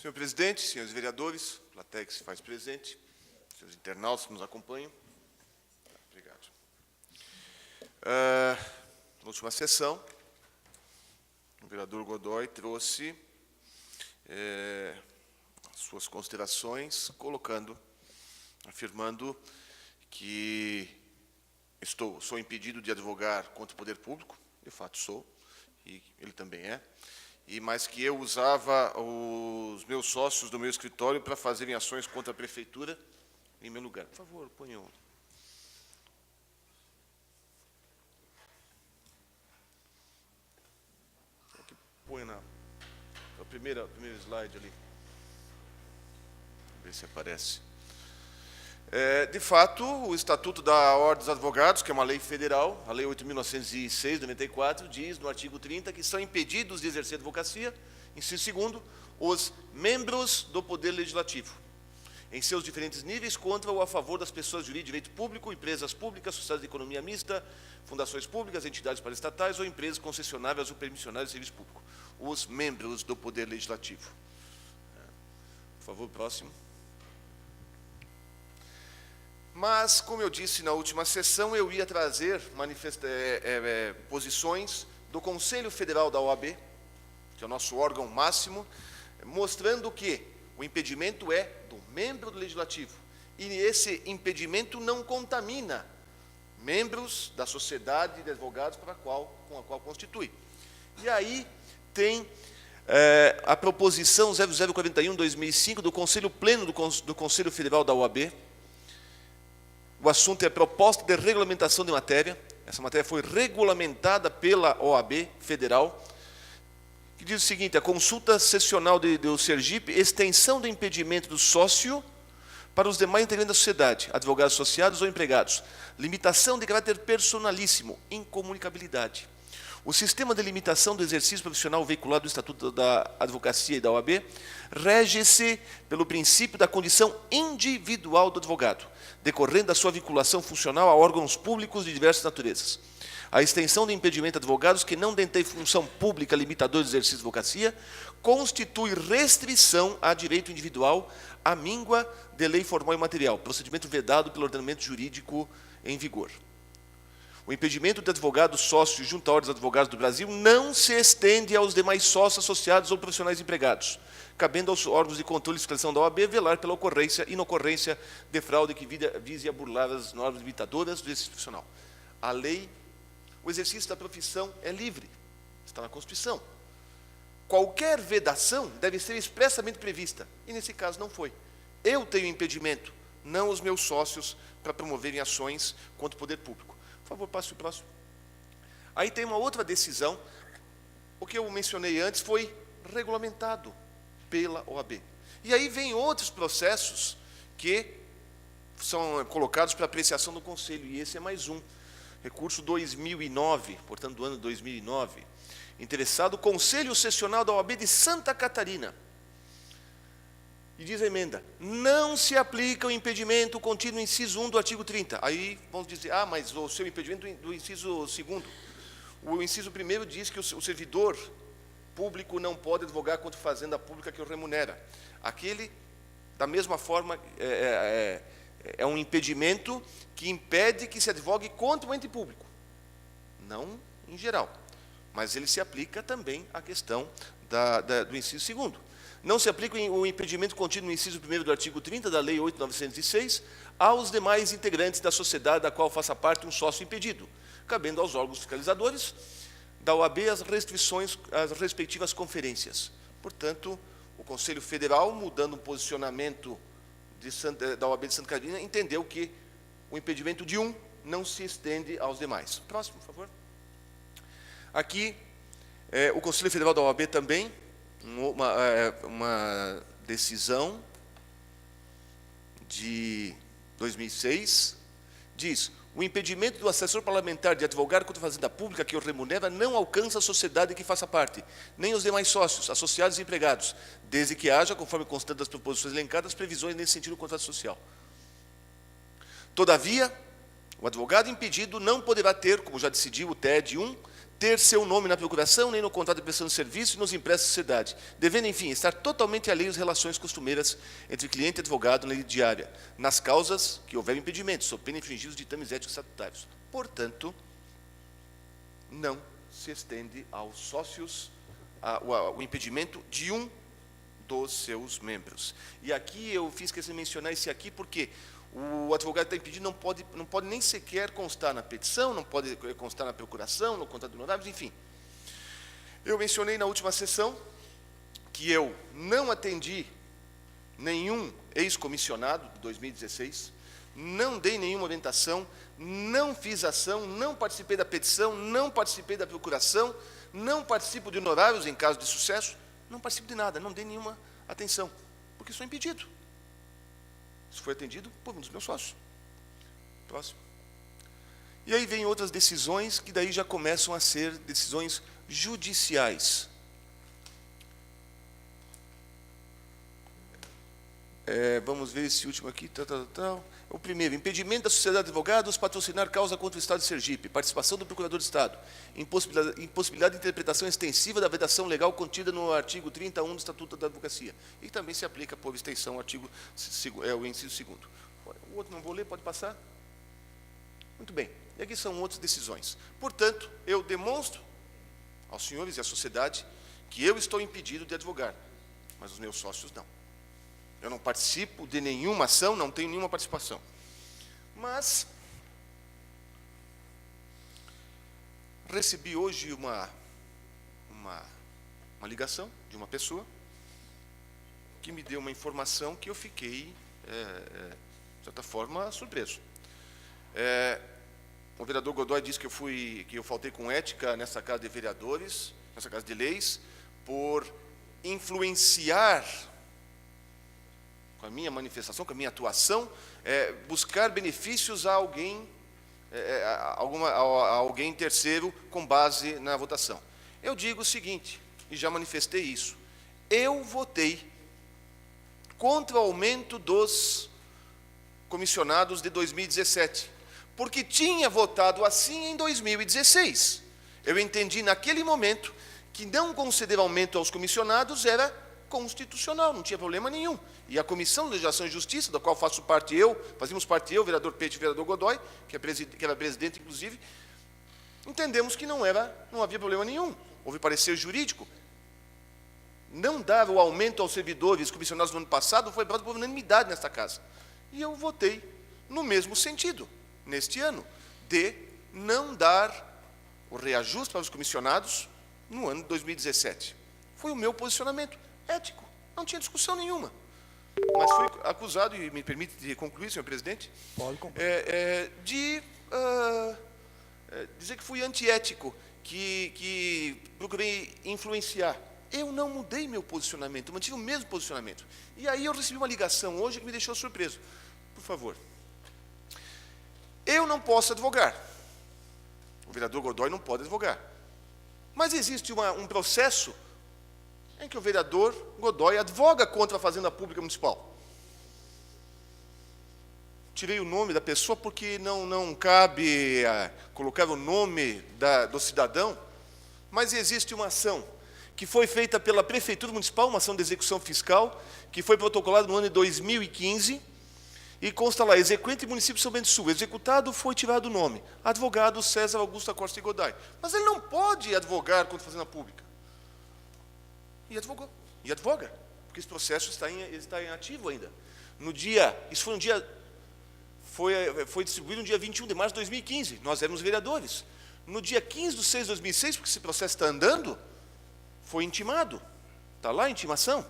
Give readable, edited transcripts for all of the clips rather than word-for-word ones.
Senhor presidente, senhores vereadores, plateia que se faz presente, senhores internautas que nos acompanham. Obrigado. Na última sessão, o vereador Godoy trouxe as suas considerações, afirmando que sou impedido de advogar contra o poder público, de fato sou, e ele também é, mas que eu usava os meus sócios do meu escritório para fazerem ações contra a prefeitura em meu lugar. Por favor, ponham. Põe na primeiro slide ali. Vamos ver se aparece. De fato, o Estatuto da Ordem dos Advogados, que é uma lei federal, a Lei 8.906, de 94, diz no artigo 30 que são impedidos de exercer advocacia, inciso 2º, os membros do Poder Legislativo, em seus diferentes níveis, contra ou a favor das pessoas de direito público, empresas públicas, sociedades de economia mista, fundações públicas, entidades paraestatais ou empresas concessionárias ou permissionárias de serviço público. Os membros do Poder Legislativo. Por favor, próximo. Mas, como eu disse na última sessão, eu ia trazer posições do Conselho Federal da OAB, que é o nosso órgão máximo, mostrando que o impedimento é do membro do Legislativo. E esse impedimento não contamina membros da sociedade de advogados com a qual constitui. E aí tem a proposição 0041/2005 do Conselho Pleno do Conselho Federal da OAB. O assunto é proposta de regulamentação de matéria. Essa matéria foi regulamentada pela OAB Federal, que diz o seguinte: a consulta sessional do Sergipe, extensão do impedimento do sócio para os demais integrantes da sociedade, advogados associados ou empregados, limitação de caráter personalíssimo, incomunicabilidade. O sistema de limitação do exercício profissional veiculado do Estatuto da Advocacia e da OAB rege-se pelo princípio da condição individual do advogado, decorrendo da sua vinculação funcional a órgãos públicos de diversas naturezas. A extensão do impedimento a advogados que não detêm função pública limitadora do exercício de advocacia constitui restrição a direito individual à míngua de lei formal e material, procedimento vedado pelo ordenamento jurídico em vigor. O impedimento de advogado sócio junto à Ordem dos Advogados do Brasil não se estende aos demais sócios associados ou profissionais empregados, cabendo aos órgãos de controle e fiscalização da OAB velar pela ocorrência e inocorrência de fraude que vise a burlar as normas limitadoras do exercício profissional. A lei, o exercício da profissão é livre, está na Constituição. Qualquer vedação deve ser expressamente prevista, e nesse caso não foi. Eu tenho impedimento, não os meus sócios, para promoverem ações contra o poder público. Por favor, passe o próximo. Aí tem uma outra decisão. O que eu mencionei antes foi regulamentado pela OAB. E aí vem outros processos que são colocados para apreciação do Conselho, e esse é mais um. Recurso 2009, portanto, do ano 2009. Interessado o Conselho Sessional da OAB de Santa Catarina. E diz a emenda: não se aplica o impedimento contido no inciso 1 do artigo 30. Aí vamos dizer, mas o seu impedimento do inciso 2º. O inciso 1º diz que o servidor público não pode advogar contra fazenda pública que o remunera. Aquele, da mesma forma, é um impedimento que impede que se advogue contra o ente público. Não em geral, mas ele se aplica também à questão do inciso 2º. Não se aplica o impedimento contido no inciso 1º do artigo 30 da Lei 8.906 aos demais integrantes da sociedade da qual faça parte um sócio impedido, cabendo aos órgãos fiscalizadores da OAB as restrições às respectivas conferências. Portanto, o Conselho Federal, mudando o posicionamento da OAB de Santa Catarina, entendeu que o impedimento de um não se estende aos demais. Próximo, por favor. Aqui, o Conselho Federal da OAB também, uma decisão de 2006, diz: o impedimento do assessor parlamentar de advogar contra a fazenda pública que o remunera não alcança a sociedade que faça parte, nem os demais sócios, associados e empregados, desde que haja, conforme constante das proposições elencadas, previsões nesse sentido no contrato social. Todavia, o advogado impedido não poderá ter, como já decidiu o TED 1, ter seu nome na procuração, nem no contrato de prestação de serviço e nos empréstimos de sociedade, devendo, enfim, estar totalmente alheio às relações costumeiras entre cliente e advogado na lei diária, nas causas que houver impedimento, sob pena de infringir os ditames éticos estatutários. Portanto, não se estende aos sócios o impedimento de um dos seus membros. E aqui eu fiz questão de mencionar esse aqui porque o advogado está impedido, não pode nem sequer constar na petição, não pode constar na procuração, no contrato de honorários, enfim. Eu mencionei na última sessão que eu não atendi nenhum ex-comissionado de 2016, não dei nenhuma orientação, não fiz ação, não participei da petição, não participei da procuração, não participo de honorários em caso de sucesso, não participo de nada, não dei nenhuma atenção, porque sou impedido. Isso foi atendido por um dos meus sócios. Próximo. E aí vem outras decisões que daí já começam a ser decisões judiciais. Vamos ver esse último aqui. O primeiro, impedimento da Sociedade de Advogados patrocinar causa contra o Estado de Sergipe, participação do Procurador de Estado, impossibilidade de interpretação extensiva da vedação legal contida no artigo 31 do Estatuto da Advocacia. E também se aplica, por extensão, o artigo o inciso 2º. O outro não vou ler, pode passar? Muito bem. E aqui são outras decisões. Portanto, eu demonstro aos senhores e à sociedade que eu estou impedido de advogar, mas os meus sócios não. Eu não participo de nenhuma ação, não tenho nenhuma participação. Mas recebi hoje uma ligação de uma pessoa que me deu uma informação que eu fiquei, de certa forma, surpreso. O vereador Godoy disse que eu faltei com ética nessa Casa de Vereadores, nessa Casa de Leis, por influenciar com a minha manifestação, com a minha atuação, buscar benefícios a alguém, a alguém terceiro com base na votação. Eu digo o seguinte, e já manifestei isso, eu votei contra o aumento dos comissionados de 2017, porque tinha votado assim em 2016. Eu entendi naquele momento que não conceder aumento aos comissionados era constitucional, não tinha problema nenhum. E a Comissão de Legislação e Justiça, da qual fazíamos parte eu, o vereador Peixe e o vereador Godoy, que era presidente, inclusive, entendemos que não havia problema nenhum. Houve parecer jurídico. Não dar o aumento aos servidores comissionados no ano passado foi aprovado por unanimidade nesta casa. E eu votei no mesmo sentido, neste ano, de não dar o reajuste para os comissionados no ano de 2017. Foi o meu posicionamento ético, não tinha discussão nenhuma. Mas fui acusado, e me permite concluir, senhor presidente, pode concluir, de dizer que fui antiético, que procurei influenciar. Eu não mudei meu posicionamento, eu mantive o mesmo posicionamento. E aí eu recebi uma ligação hoje que me deixou surpreso. Por favor. Eu não posso advogar. O vereador Godoy não pode advogar. Mas existe um processo em que o vereador Godoy advoga contra a Fazenda Pública Municipal. Tirei o nome da pessoa porque não cabe colocar o nome do cidadão, mas existe uma ação que foi feita pela Prefeitura Municipal, uma ação de execução fiscal, que foi protocolada no ano de 2015, e consta lá, exequente município de São Bento do Sul, executado foi tirado o nome, advogado César Augusto Acosta e Godoy. Mas ele não pode advogar contra a Fazenda Pública. E advogou, e advoga, porque esse processo está em ativo ainda. Isso foi distribuído no dia 21 de março de 2015, nós éramos vereadores. No dia 15 de 6 de 2006, porque esse processo está andando, foi intimado, está lá a intimação.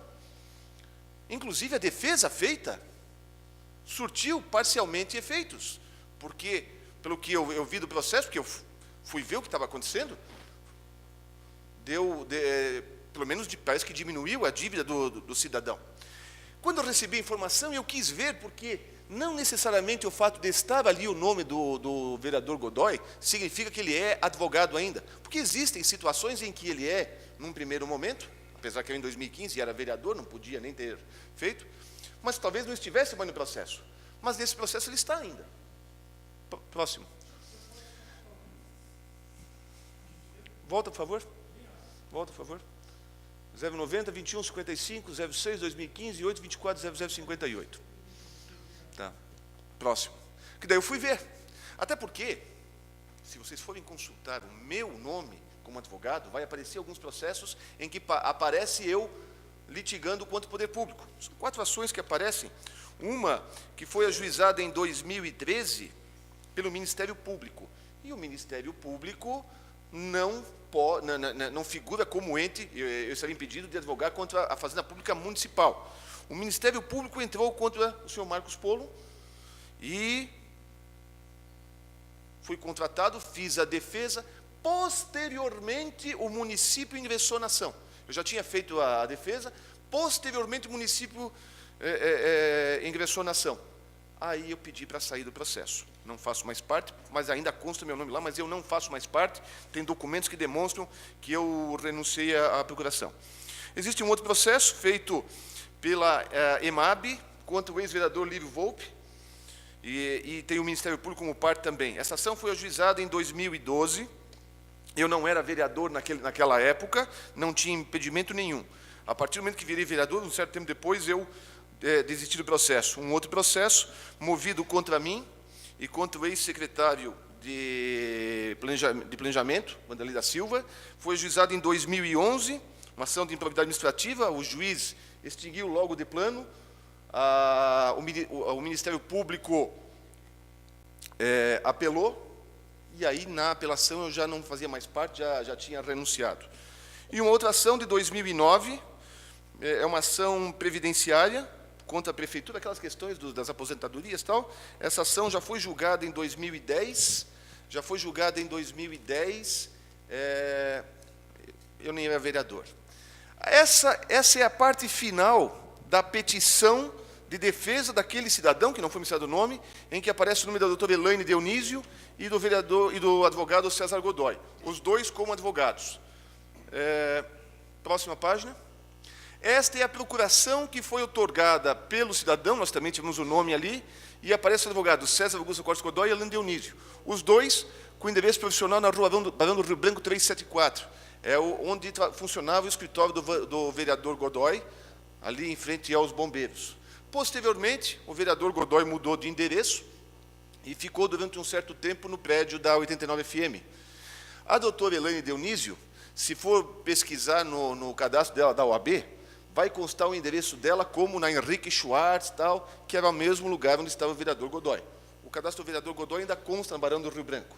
Inclusive, a defesa feita surtiu parcialmente efeitos, porque, pelo que eu vi do processo, porque eu fui ver o que estava acontecendo, pelo menos parece que diminuiu a dívida do cidadão. Quando eu recebi a informação, eu quis ver, porque não necessariamente o fato de estar ali o nome do vereador Godoy significa que ele é advogado ainda, porque existem situações em que ele num primeiro momento, apesar que eu em 2015 era vereador, não podia nem ter feito, mas talvez não estivesse mais no processo. Mas nesse processo ele está ainda. Próximo. Volta, por favor. Volta, por favor. 090, 21, 55, 06, 2015, 8, 24, 00, 58. Tá. Próximo. Que daí eu fui ver. Até porque, se vocês forem consultar o meu nome como advogado, vai aparecer alguns processos em que aparece eu litigando contra o poder público. São 4 ações que aparecem. Uma que foi ajuizada em 2013 pelo Ministério Público. E o Ministério Público não figura como ente, eu estaria impedido de advogar contra a Fazenda Pública Municipal. O Ministério Público entrou contra o senhor Marcos Polo e fui contratado, fiz a defesa. Posteriormente, o município ingressou na ação. Eu já tinha feito a defesa, posteriormente o município ingressou na ação. Aí eu pedi para sair do processo. Não faço mais parte, mas ainda consta meu nome lá, mas eu não faço mais parte. Tem documentos que demonstram que eu renunciei à procuração. Existe um outro processo feito pela EMAB contra o ex-vereador Lívio Volpe, e tem o Ministério Público como parte também. Essa ação foi ajuizada em 2012. Eu não era vereador naquela época, não tinha impedimento nenhum. A partir do momento que virei vereador, um certo tempo depois, eu desisti do processo. Um outro processo, movido contra mim e contra o ex-secretário de Planejamento, Wanderlei da Silva, foi ajuizado em 2011, uma ação de improbidade administrativa. O juiz extinguiu logo de plano. O Ministério Público apelou, e aí, na apelação, eu já não fazia mais parte, já tinha renunciado. E uma outra ação de 2009, é uma ação previdenciária contra a prefeitura, aquelas questões das aposentadorias e tal. Essa ação já foi julgada em 2010, eu nem era vereador. Essa é a parte final da petição de defesa daquele cidadão, que não foi mencionado o nome, em que aparece o nome da doutora Elaine Dionísio e do vereador e do advogado César Godoy, os dois como advogados. Próxima página. Esta é a procuração que foi outorgada pelo cidadão, nós também tivemos o nome ali, e aparece o advogado César Augusto Costa Godoy e Elaine Dionísio. Os dois com endereço profissional na rua Barão do Rio Branco 374, onde funcionava o escritório do vereador Godoy, ali em frente aos bombeiros. Posteriormente, o vereador Godoy mudou de endereço e ficou durante um certo tempo no prédio da 89 FM. A doutora Elaine Dionísio, se for pesquisar no cadastro dela da OAB, vai constar o endereço dela como na Henrique Schwartz, tal, que era o mesmo lugar onde estava o vereador Godoy. O cadastro do vereador Godoy ainda consta na Barão do Rio Branco.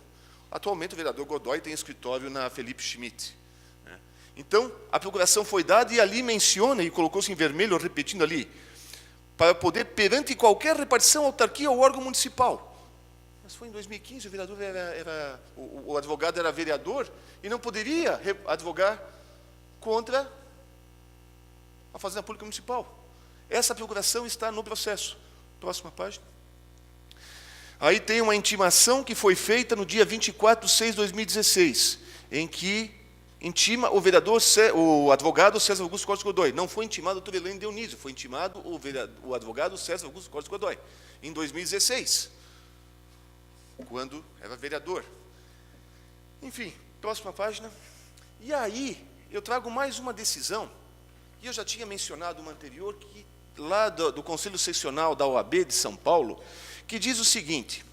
Atualmente, o vereador Godoy tem escritório na Felipe Schmidt. Então, a procuração foi dada e ali menciona, e colocou-se em vermelho, repetindo ali, para poder, perante qualquer repartição, autarquia ou órgão municipal. Mas foi em 2015, o vereador o advogado era vereador e não poderia advogar contra a Fazenda Pública Municipal. Essa procuração está no processo. Próxima página. Aí tem uma intimação que foi feita no dia 24 de 6 de 2016, em que intima o advogado César Augusto Costa Godoy. Não foi intimado o doutor Elaine Dionísio, foi intimado o advogado César Augusto Costa Godoy, em 2016, quando era vereador. Enfim, próxima página. E aí, eu trago mais uma decisão, e eu já tinha mencionado uma anterior, que lá do Conselho Seccional da OAB de São Paulo, que diz o seguinte: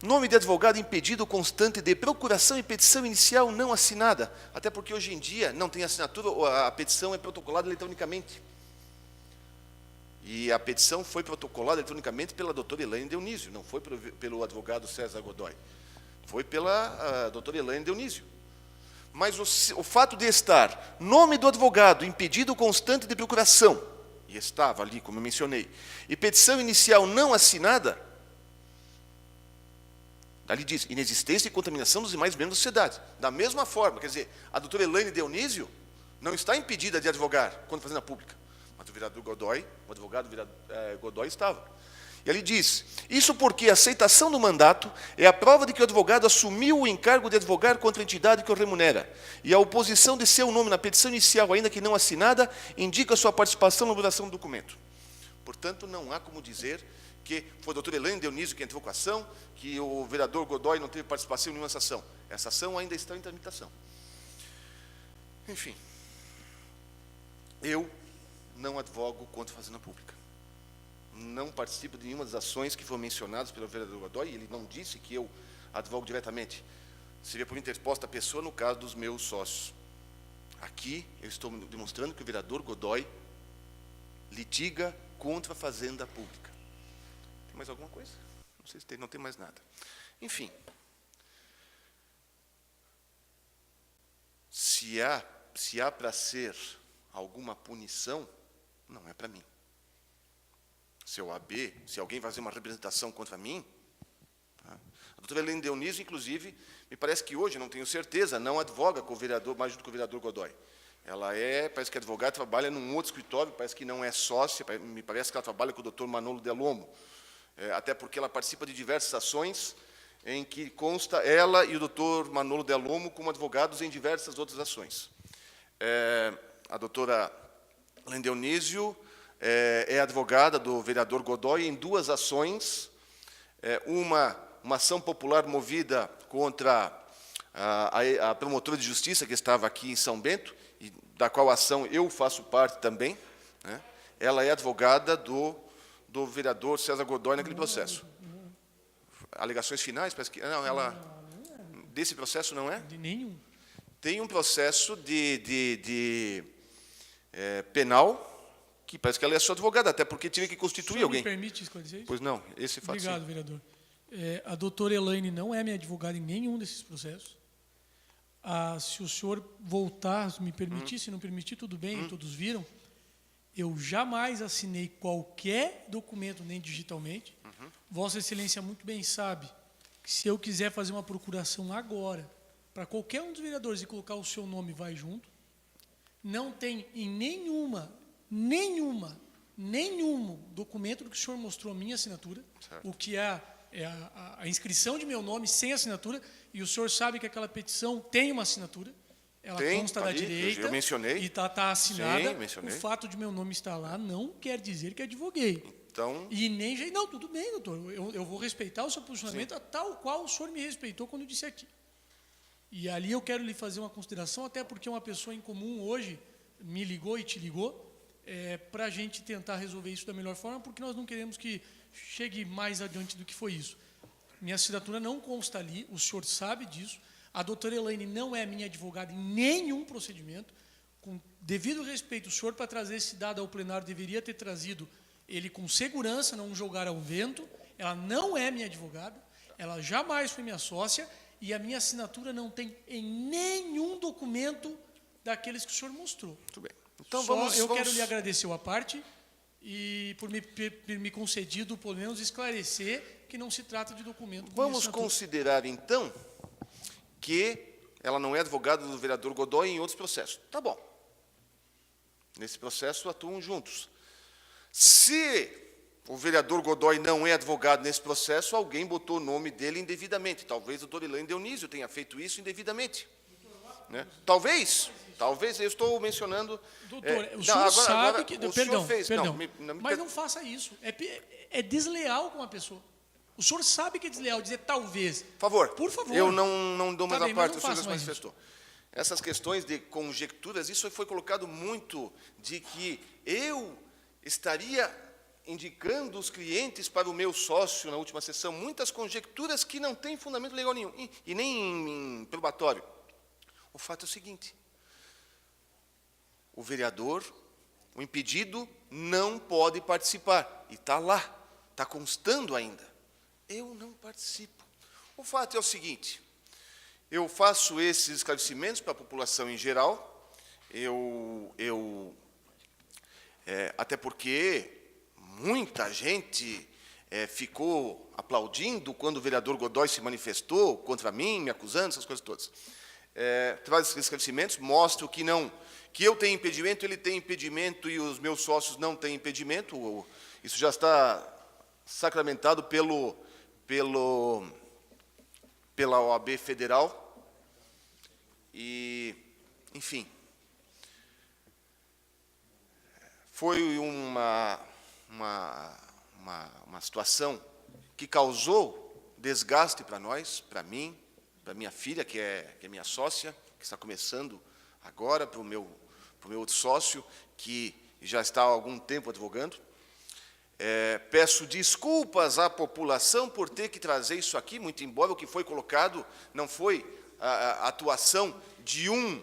nome de advogado impedido constante de procuração e petição inicial não assinada, até porque hoje em dia não tem assinatura, a petição é protocolada eletronicamente. E a petição foi protocolada eletronicamente pela doutora Elaine Dionísio, não foi pelo advogado César Godoy, foi pela doutora Elaine Dionísio. Mas o fato de estar nome do advogado impedido constante de procuração, e estava ali, como eu mencionei, e petição inicial não assinada, ali diz, inexistência e contaminação dos demais membros da sociedade. Da mesma forma, quer dizer, a doutora Elaine Dionísio não está impedida de advogar quando fazenda pública, mas o vereador Godoy, o advogado Godoy estava. E ali diz, isso porque a aceitação do mandato é a prova de que o advogado assumiu o encargo de advogar contra a entidade que o remunera, e a oposição de seu nome na petição inicial, ainda que não assinada, indica sua participação na elaboração do documento. Portanto, não há como dizer que foi o doutor Elaine Dionísio que entrou com a ação, que o vereador Godoy não teve participação em nenhuma ação. Essa ação ainda está em tramitação. Enfim, eu não advogo contra a Fazenda Pública. Não participo de nenhuma das ações que foram mencionadas pelo vereador Godoy, ele não disse que eu advogo diretamente. Seria por interposta pessoa no caso dos meus sócios. Aqui eu estou demonstrando que o vereador Godoy litiga contra a Fazenda Pública. Tem mais alguma coisa? Não sei se tem, não tem mais nada. Enfim, se há para ser alguma punição, não é para mim. Se o AB, se alguém fazer uma representação contra mim, tá? A doutora Elaine Dionísio, inclusive, me parece que hoje, não tenho certeza, não advoga com o vereador, mais junto com o vereador Godoy. Ela parece que é advogada, trabalha num outro escritório, parece que não é sócia, me parece que ela trabalha com o doutor Manolo Delomo, até porque ela participa de diversas ações em que consta ela e o doutor Manolo Delomo como advogados em diversas outras ações. A doutora Elaine Dionísio é advogada do vereador Godoy em duas ações, uma ação popular movida contra a promotora de justiça que estava aqui em São Bento, e da qual ação eu faço parte também, né? Ela é advogada do vereador César Godoy naquele processo. Alegações finais, parece que... Não, ela... Desse processo não é? De nenhum. Tem um processo penal, que parece que ela é sua advogada, até porque tive que constituir alguém. Me permite esclarecer isso? Pois não, esse fato. Obrigado, vereador. A doutora Elaine não é minha advogada em nenhum desses processos. Se o senhor voltar, me permitir, se não permitir, tudo bem, todos viram. Eu jamais assinei qualquer documento, nem digitalmente. Vossa Excelência muito bem sabe que se eu quiser fazer uma procuração agora, para qualquer um dos vereadores e colocar o seu nome, vai junto. Não tem em nenhum documento do que o senhor mostrou a minha assinatura, certo. O que é a inscrição de meu nome sem assinatura, e o senhor sabe que aquela petição tem uma assinatura, ela consta da direita, eu mencionei. E está assinada. Sim, mencionei. O fato de meu nome estar lá não quer dizer que advoguei. Então... E nem... Não, tudo bem, doutor, eu vou respeitar o seu posicionamento, tal qual o senhor me respeitou quando eu disse aqui. E ali eu quero lhe fazer uma consideração, até porque uma pessoa em comum hoje me ligou e te ligou, para a gente tentar resolver isso da melhor forma, porque nós não queremos que chegue mais adiante do que foi isso. Minha assinatura não consta ali, o senhor sabe disso. A doutora Elaine não é minha advogada em nenhum procedimento. Com devido respeito, o senhor, para trazer esse dado ao plenário, deveria ter trazido ele com segurança, não jogar ao vento. Ela não é minha advogada, ela jamais foi minha sócia, e a minha assinatura não tem em nenhum documento daqueles que o senhor mostrou. Muito bem. Então, eu quero lhe agradecer a parte e por me concedido, pelo menos, esclarecer que não se trata de documento. Vamos considerar, então, que ela não é advogada do vereador Godoy em outros processos. Tá bom. Nesse processo atuam juntos. Se o vereador Godoy não é advogado nesse processo, alguém botou o nome dele indevidamente. Talvez o doutor Elaine Dionísio tenha feito isso indevidamente. Né? Talvez, eu estou mencionando... Doutor, o senhor sabe que... Perdão, mas não faça isso. É desleal com a pessoa. O senhor sabe que é desleal dizer talvez. Por favor. Eu não dou mais a parte, o senhor já se manifestou. Isso. Essas questões de conjecturas, isso foi colocado muito de que eu estaria indicando os clientes para o meu sócio na última sessão, muitas conjecturas que não têm fundamento legal nenhum, e nem em probatório. O fato é o seguinte: o vereador, o impedido, não pode participar. E está lá, está constando ainda. Eu não participo. O fato é o seguinte: eu faço esses esclarecimentos para a população em geral, até porque muita gente ficou aplaudindo quando o vereador Godoy se manifestou contra mim, me acusando, essas coisas todas. Traz esses esclarecimentos, mostro que eu tenho impedimento, ele tem impedimento e os meus sócios não têm impedimento. Isso já está sacramentado pela OAB Federal. E, enfim, foi uma uma situação que causou desgaste para nós, para mim, para minha filha, que é minha sócia, que está começando agora, para o meu outro sócio, que já está há algum tempo advogando. Peço desculpas à população por ter que trazer isso aqui, muito embora o que foi colocado não foi a atuação de um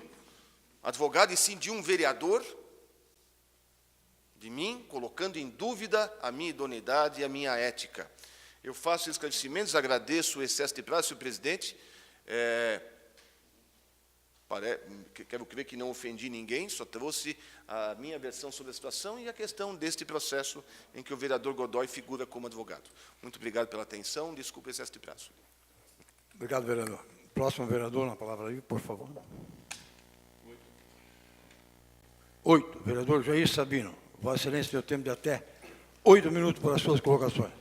advogado, e sim de um vereador, de mim, colocando em dúvida a minha idoneidade e a minha ética. Eu faço esclarecimentos, agradeço o excesso de prazo, senhor presidente. Quero crer que não ofendi ninguém, só trouxe a minha versão sobre a situação e a questão deste processo em que o vereador Godoy figura como advogado. Muito obrigado pela atenção, desculpe o excesso de prazo. Obrigado, vereador. Próximo vereador, na palavra aí, por favor. 8. Vereador Jair Sabino. Vossa Excelência tem o tempo de até 8 minutos para as suas colocações.